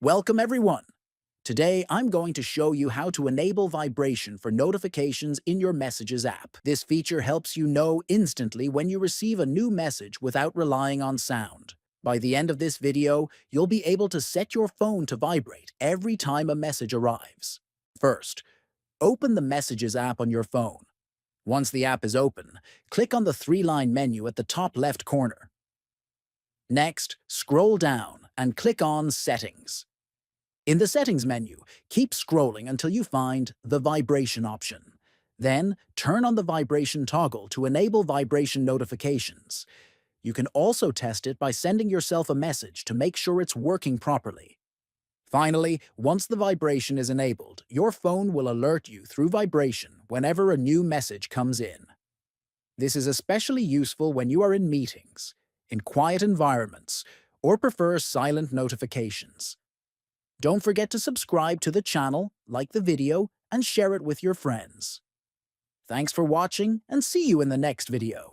Welcome everyone! Today I'm going to show you how to enable vibration for notifications in your Messages app. This feature helps you know instantly when you receive a new message without relying on sound. By the end of this video, you'll be able to set your phone to vibrate every time a message arrives. First, open the Messages app on your phone. Once the app is open, click on the three-line menu at the top left corner. Next, scroll down and click on Settings. In the Settings menu, keep scrolling until you find the Vibration option. Then, turn on the vibration toggle to enable vibration notifications. You can also test it by sending yourself a message to make sure it's working properly. Finally, once the vibration is enabled, your phone will alert you through vibration whenever a new message comes in. This is especially useful when you are in meetings, in quiet environments, or prefer silent notifications. Don't forget to subscribe to the channel, like the video, and share it with your friends. Thanks for watching, and see you in the next video.